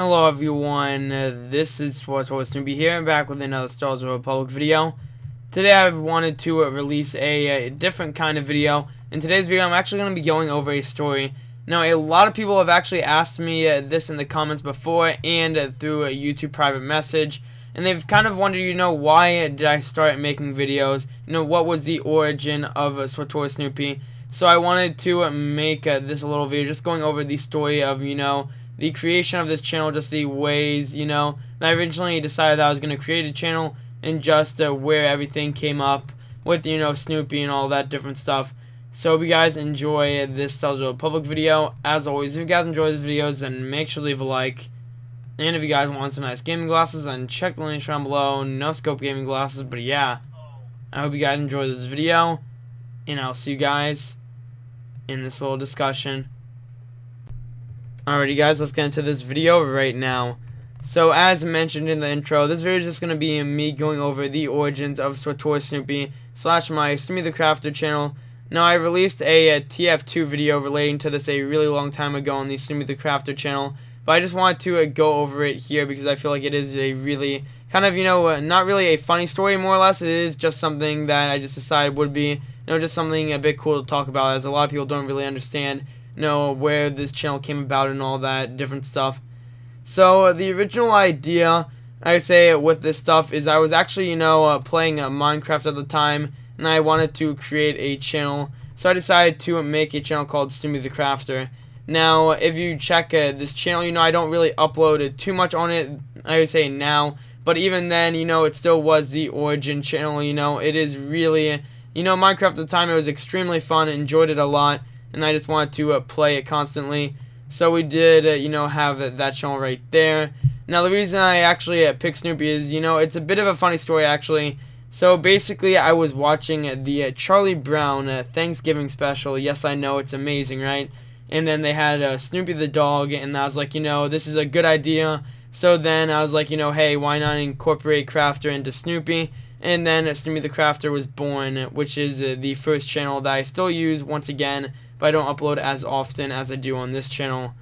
Hello everyone, this is Supersnoopy here, and back with another Star Wars Republic video. Today I wanted to release a different kind of video. In today's video I'm actually going to be going over a story. Now a lot of people have actually asked me this in the comments before and through a YouTube private message. And they've kind of wondered, why did I start making videos? What was the origin of Supersnoopy? So I wanted to make this little video just going over the story of, the creation of this channel, just the ways, that I originally decided that I was going to create a channel, and just where everything came up with, Snoopy and all that different stuff. So if you guys enjoy this Star Wars Republic video, as always, if you guys enjoy these videos, then make sure to leave a like. And if you guys want some nice gaming glasses, then check the links down below. No scope gaming glasses, but yeah. I hope you guys enjoy this video, and I'll see you guys in this little discussion. Alrighty guys, let's get into this video right now. So as mentioned in the intro, this video is just going to be me going over the origins of Supersnoopy / my Snoopy the Crafter channel. Now I released a TF2 video relating to this a really long time ago on the Snoopy the Crafter channel, but I just wanted to go over it here because I feel like it is a really kind of, not really a funny story, more or less. It is just something that I just decided would be, just something a bit cool to talk about, as a lot of people don't really understand where this channel came about and all that different stuff. So the original idea, I would say, with this stuff is I was actually, playing Minecraft at the time, and I wanted to create a channel. So I decided to make a channel called Snoopy the Crafter. Now, if you check this channel, I don't really upload too much on it, I would say now. But even then, it still was the origin channel, It is really, Minecraft at the time, it was extremely fun, enjoyed it a lot. And I just wanted to play it constantly. So we did, have that channel right there. Now the reason I actually picked Snoopy is, it's a bit of a funny story actually. So basically I was watching the Charlie Brown Thanksgiving special. Yes, I know, it's amazing, right? And then they had Snoopy the dog, and I was like, this is a good idea. So then I was like, hey, why not incorporate Crafter into Snoopy? And then Snoopy the Crafter was born, which is the first channel that I still use once again, but I don't upload as often as I do on this channel.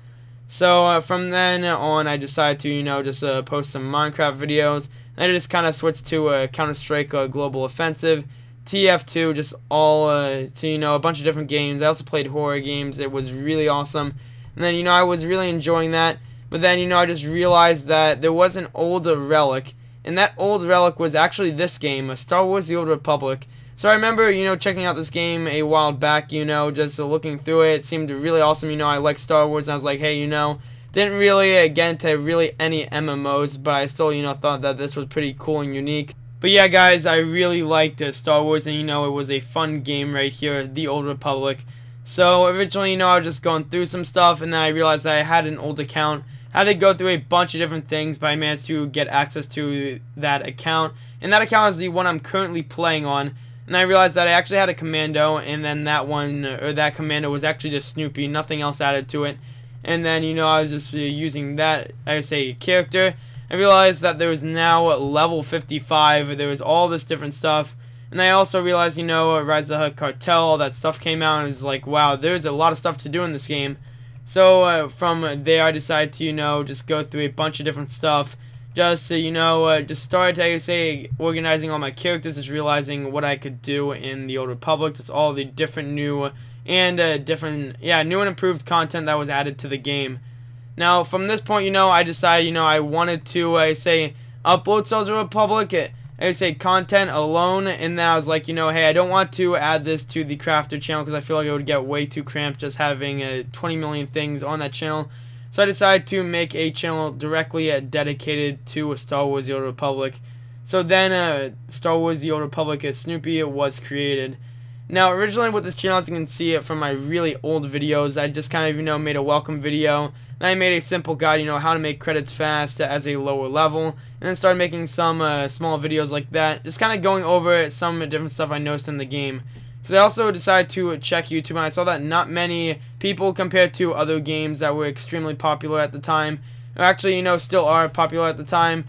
So from then on, I decided to, just post some Minecraft videos. And I just kind of switched to Counter-Strike Global Offensive, TF2, just all to, a bunch of different games. I also played horror games. It was really awesome. And then, I was really enjoying that. But then, I just realized that there was an old relic. And that old relic was actually this game, Star Wars The Old Republic. So I remember, checking out this game a while back, just looking through it. It seemed really awesome. I like Star Wars, and I was like, hey, didn't really get into really any MMOs, but I still, thought that this was pretty cool and unique. But yeah, guys, I really liked Star Wars, and, it was a fun game right here, The Old Republic. So originally, I was just going through some stuff, and then I realized that I had an old account. I had to go through a bunch of different things, but I managed to get access to that account. And that account is the one I'm currently playing on. And I realized that I actually had a commando, and then that commando was actually just Snoopy, nothing else added to it. And then, I was just using that, I would say, character. I realized that there was now level 55, there was all this different stuff. And I also realized, Rise of the Hutt Cartel, all that stuff came out, and it's like, wow, there's a lot of stuff to do in this game. So from there, I decided to, just go through a bunch of different stuff. Just just started, I would say, organizing all my characters, just realizing what I could do in the Old Republic, just all the different new and new and improved content that was added to the game. Now, from this point, I decided, I wanted to, upload Star Wars Republic, content alone, and then I was like, hey, I don't want to add this to the Crafter channel because I feel like it would get way too cramped just having 20 million things on that channel. So I decided to make a channel directly dedicated to Star Wars The Old Republic. So then Star Wars The Old Republic Snoopy was created. Now originally with this channel, as you can see it from my really old videos, I just kind of made a welcome video. And I made a simple guide, how to make credits fast as a lower level. And then started making some small videos like that. Just kind of going over some different stuff I noticed in the game. Because I also decided to check YouTube, and I saw that not many people, compared to other games that were extremely popular at the time, or actually, still are popular at the time,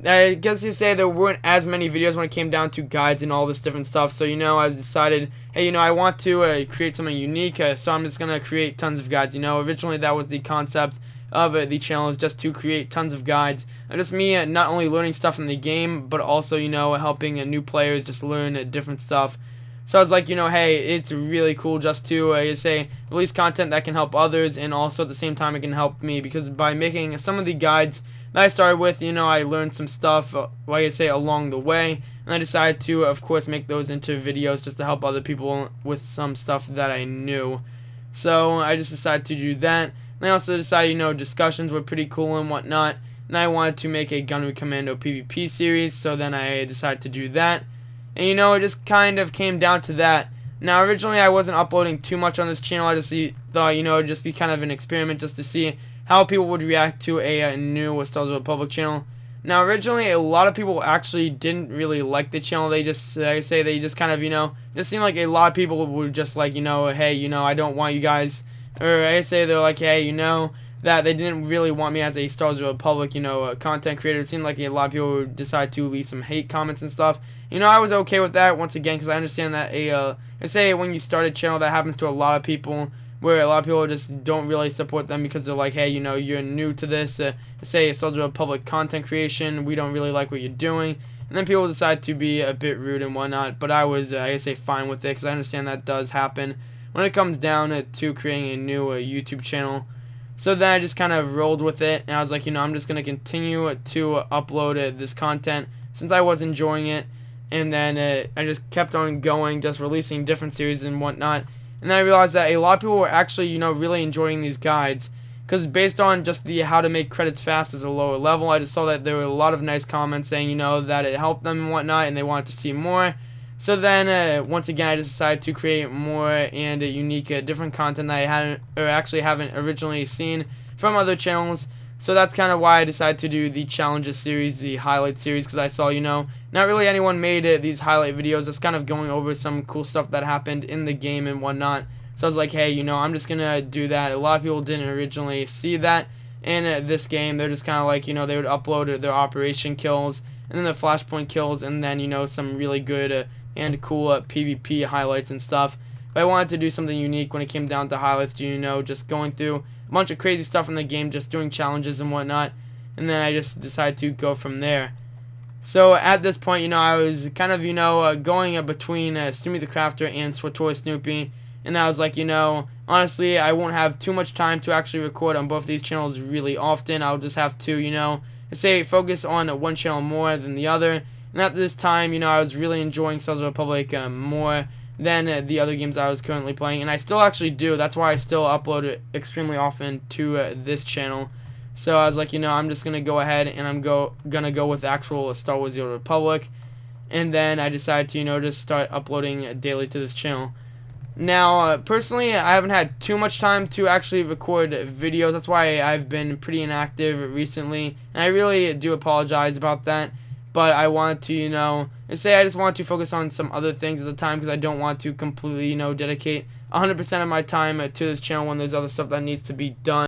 I guess you say there weren't as many videos when it came down to guides and all this different stuff. So, I decided, hey, I want to create something unique, so I'm just going to create tons of guides. Originally that was the concept of the channel is just to create tons of guides. Just me not only learning stuff in the game, but also, helping new players just learn different stuff. So I was like, hey, it's really cool just to release content that can help others, and also at the same time it can help me, because by making some of the guides that I started with, I learned some stuff, along the way, and I decided to, of course, make those into videos just to help other people with some stuff that I knew. So I just decided to do that. And I also decided, discussions were pretty cool and whatnot, and I wanted to make a Gunnery Commando PvP series, so then I decided to do that. And it just kind of came down to that. Now, originally I wasn't uploading too much on this channel. I just thought, it'd just be kind of an experiment just to see how people would react to a new Star Wars Republic channel. Now, originally a lot of people actually didn't really like the channel. They just, they just kind of, just seemed like a lot of people were just like, hey, I don't want you guys, or they're like, hey, that they didn't really want me as a Star Wars Republic, content creator. It seemed like a lot of people would decide to leave some hate comments and stuff. I was okay with that, once again, because I understand that when you start a channel, that happens to a lot of people, where a lot of people just don't really support them because they're like, hey, you're new to this, Star Wars Republic content creation, we don't really like what you're doing. And then people decide to be a bit rude and whatnot, but I was, fine with it, because I understand that does happen when it comes down to creating a new YouTube channel. So then I just kind of rolled with it, and I was like, I'm just going to continue to upload this content since I was enjoying it. And then I just kept on going, just releasing different series and whatnot. And then I realized that a lot of people were actually, really enjoying these guides. Because based on just the how to make credits fast as a lower level, I just saw that there were a lot of nice comments saying, that it helped them and whatnot, and they wanted to see more. So then, once again, I just decided to create more and unique, different content that I hadn't, or actually haven't originally seen from other channels. So that's kind of why I decided to do the challenges series, the highlight series, because I saw, not really anyone made these highlight videos, just kind of going over some cool stuff that happened in the game and whatnot. So I was like, hey, I'm just going to do that. A lot of people didn't originally see that in this game. They're just kind of like, they would upload their operation kills, and then the flashpoint kills, and then, some really good and cool PvP highlights and stuff. But I wanted to do something unique when it came down to highlights, just going through a bunch of crazy stuff in the game, just doing challenges and whatnot, and then I just decided to go from there. So at this point, I was kind of, going between Snoopy the Crafter and SWTOR Snoopy, and I was like, honestly, I won't have too much time to actually record on both these channels really often. I'll just have to, focus on one channel more than the other. And at this time, I was really enjoying Star Wars Republic more than the other games I was currently playing, and I still actually do. That's why I still upload it extremely often to this channel. So I was like, I'm just gonna go ahead and I'm gonna go with actual Star Wars: The Old Republic, and then I decided to just start uploading daily to this channel. Now, personally, I haven't had too much time to actually record videos. That's why I've been pretty inactive recently, and I really do apologize about that. But I wanted to, I just want to focus on some other things at the time, because I don't want to completely, dedicate 100% of my time to this channel when there's other stuff that needs to be done.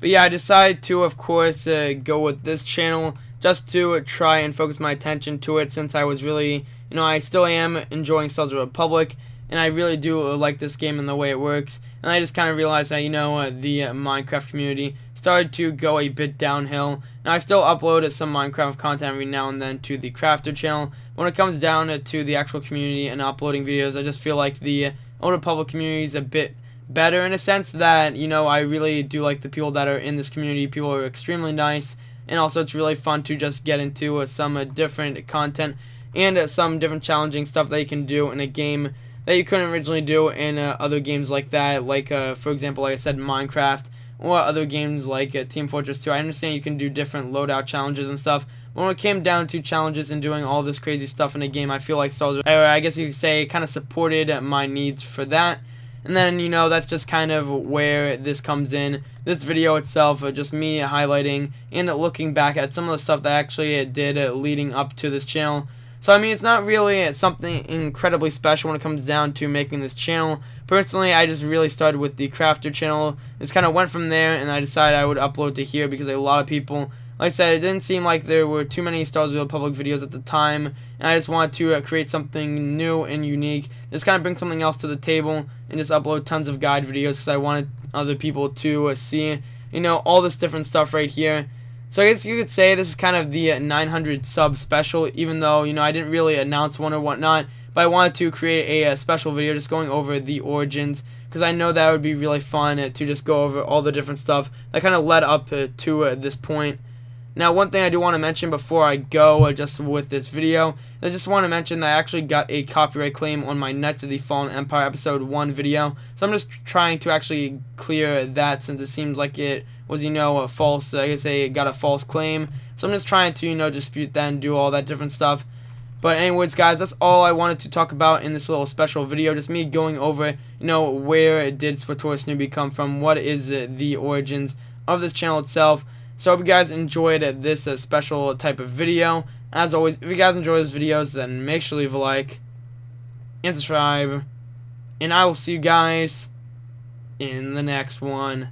But yeah, I decided to, of course, go with this channel just to try and focus my attention to it, since I was really, I still am enjoying Star Wars Republic, and I really do like this game and the way it works. And I just kind of realized that, the Minecraft community started to go a bit downhill. Now, I still upload some Minecraft content every now and then to the Crafter channel. When it comes down to the actual community and uploading videos, I just feel like the Old Republic community is a bit better, in a sense that, I really do like the people that are in this community. People are extremely nice, and also it's really fun to just get into some different content and some different challenging stuff that you can do in a game that you couldn't originally do in other games like that, like for example, like I said, Minecraft, or other games like Team Fortress 2. I understand you can do different loadout challenges and stuff, but when it came down to challenges and doing all this crazy stuff in a game, I feel like Star Wars, or I guess you could say, kind of supported my needs for that. And then, that's just kind of where this comes in. This video itself, just me highlighting and looking back at some of the stuff that I actually did leading up to this channel. So, I mean, it's not really something incredibly special when it comes down to making this channel. Personally, I just really started with the Crafter channel. Just kind of went from there, and I decided I would upload to here because a lot of people, like I said, it didn't seem like there were too many Star Wars Republic videos at the time, and I just wanted to create something new and unique, just kind of bring something else to the table, and just upload tons of guide videos, because I wanted other people to see, you know, all this different stuff right here. So I guess you could say this is kind of the 900 sub special, even though, you know, I didn't really announce one or whatnot, but I wanted to create a special video just going over the origins, because I know that would be really fun to just go over all the different stuff that kind of led up to this point. Now, one thing I do want to mention before I go just with this video, I just want to mention that I actually got a copyright claim on my Knights of the Fallen Empire episode 1 video, so I'm just trying to actually clear that, since it seems like it was, you know, a false, I guess they got a false claim, so I'm just trying to, you know, dispute that and do all that different stuff. But anyways, guys, that's all I wanted to talk about in this little special video, just me going over, you know, where did SWTOR come from, what is the origins of this channel itself. So I hope you guys enjoyed this special type of video. As always, if you guys enjoy these videos, then make sure to leave a like and subscribe. And I will see you guys in the next one.